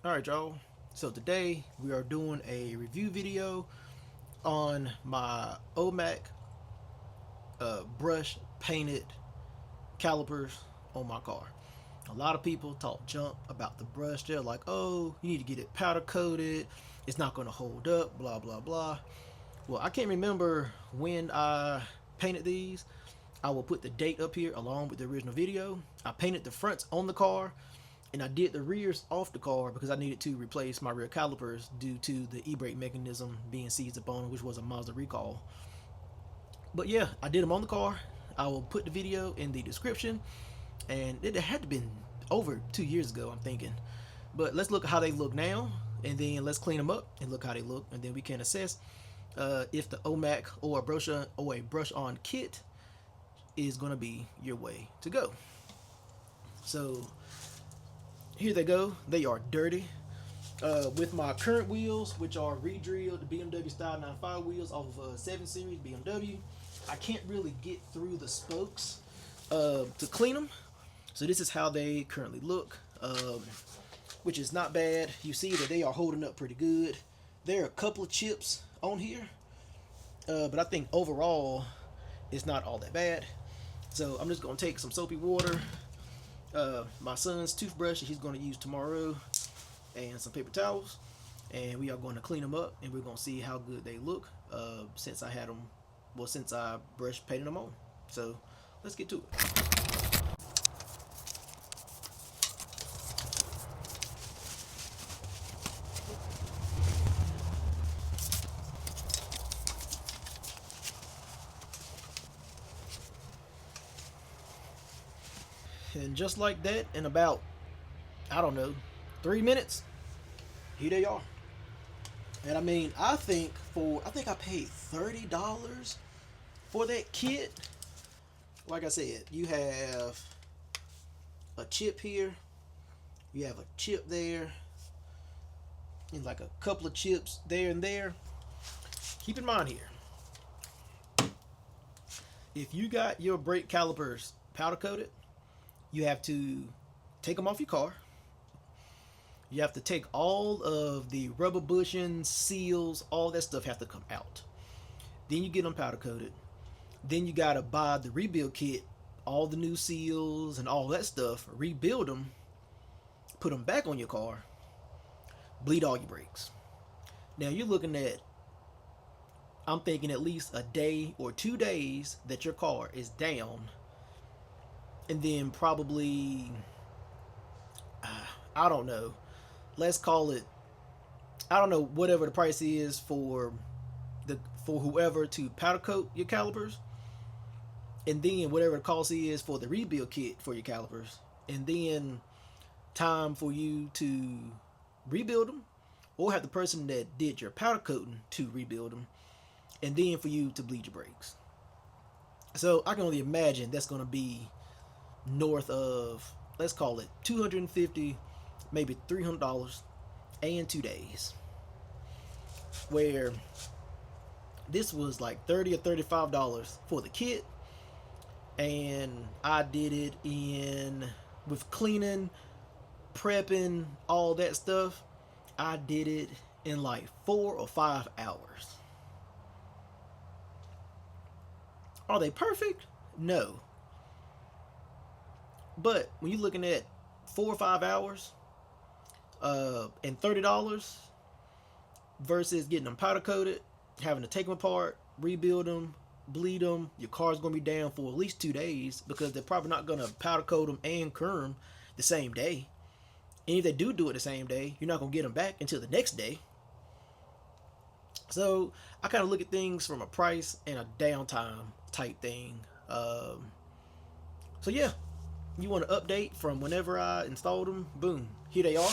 Alright, y'all. So today we are doing a review video on my OMAC brush painted calipers on my car. A lot of people talk junk about the brush. They're like, oh, you need to get it powder coated. It's not going to hold up, blah, blah, blah. Well, I can't remember when I painted these. I will put the date up here along with the original video. I painted the fronts on the car and I did the rears off the car because I needed to replace my rear calipers due to the e-brake mechanism being seized upon, which was a Mazda recall. But yeah, I did them on the car. I will put the video in the description, and it had to been over 2 years ago, I'm thinking. But let's look at how they look now, and then let's clean them up and look how they look, and then we can assess if the OMAC or a brush on kit is going to be your way to go. So here they go. They are dirty. With my current wheels, which are re-drilled, the BMW Style 95 wheels off of 7 Series BMW, I can't really get through the spokes to clean them. So this is how they currently look, which is not bad. You see that they are holding up pretty good. There are a couple of chips on here, but I think overall it's not all that bad. So I'm just going to take some soapy water, my son's toothbrush that he's going to use tomorrow, and some paper towels, and we are going to clean them up, and we're going to see how good they look since I had them, well, since I brush painted them on. So let's get to it. And just like that, in about, I don't know, 3 minutes, here they are. And I mean, I think I paid $30 for that kit. Like I said, you have a chip here, you have a chip there, and like a couple of chips there and there. Keep in mind here, if you got your brake calipers powder coated, you have to take them off your car. You have to take all of the rubber bushings, seals, all that stuff has to come out. Then you get them powder coated. Then you gotta buy the rebuild kit, all the new seals and all that stuff, rebuild them, put them back on your car, bleed all your brakes. Now you're looking at, I'm thinking at least a day or 2 days that your car is down, and then probably, I don't know, let's call it, I don't know, whatever the price is for whoever to powder coat your calipers, and then whatever the cost is for the rebuild kit for your calipers, and then time for you to rebuild them, or have the person that did your powder coating to rebuild them, and then for you to bleed your brakes. So I can only imagine that's going to be north of, let's call it 250, maybe $300, and 2 days. Where this was like $30 or $35 for the kit, and I did it in, with cleaning, prepping, all that stuff, I did it in like 4 or 5 hours. Are they perfect? No. But when you're looking at 4 or 5 hours and $30 versus getting them powder coated, having to take them apart, rebuild them, bleed them, your car's going to be down for at least 2 days because they're probably not going to powder coat them and cure them the same day. And if they do it the same day, you're not going to get them back until the next day. So I kind of look at things from a price and a downtime type thing. So yeah, you want to update from whenever I installed them, boom, here they are.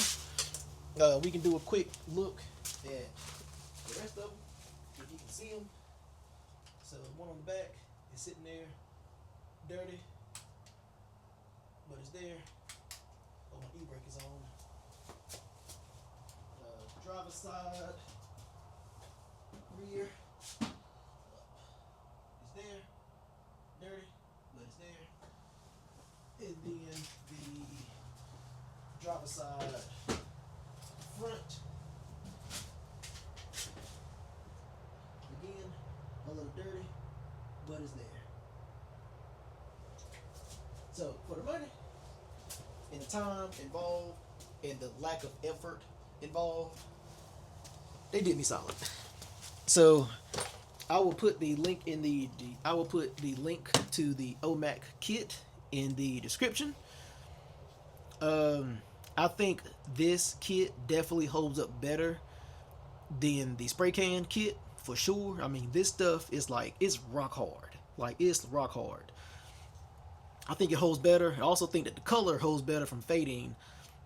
We can do a quick look at the rest of them if you can see them. So one on the back is sitting there, dirty, but it's there. Oh, my e-brake is on. Driver's side, rear, it's there, dirty, but it's there. And then the driver's side front. Again, a little dirty, but it's there. So for the money and the time involved and the lack of effort involved, they did me solid. So I will put the link in I will put the link to the OMAC kit in the description. I think this kit definitely holds up better than the spray can kit for sure. I mean, this stuff is like, it's rock hard. Like, it's rock hard. I think it holds better. I also think that the color holds better from fading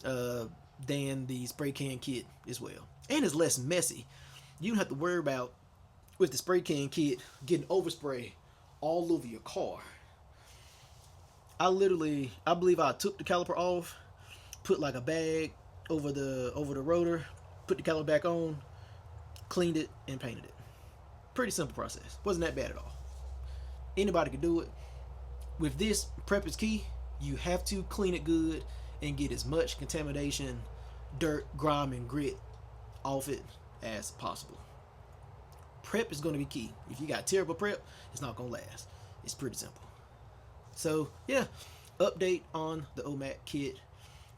uh, than the spray can kit as well. And it's less messy. You don't have to worry about, with the spray can kit, getting overspray all over your car. I believe I took the caliper off, put like a bag over the rotor, put the caliper back on, cleaned it, and painted it. Pretty simple process. Wasn't that bad at all. Anybody could do it. With this, prep is key. You have to clean it good and get as much contamination, dirt, grime, and grit off it as possible. Prep is going to be key. If you got terrible prep, it's not going to last. It's pretty simple. So yeah, update on the OMAC kit.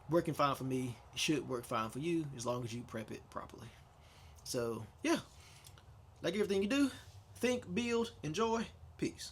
Working fine for me. It should work fine for you as long as you prep it properly. So yeah, like everything you do, think, build, enjoy. Peace.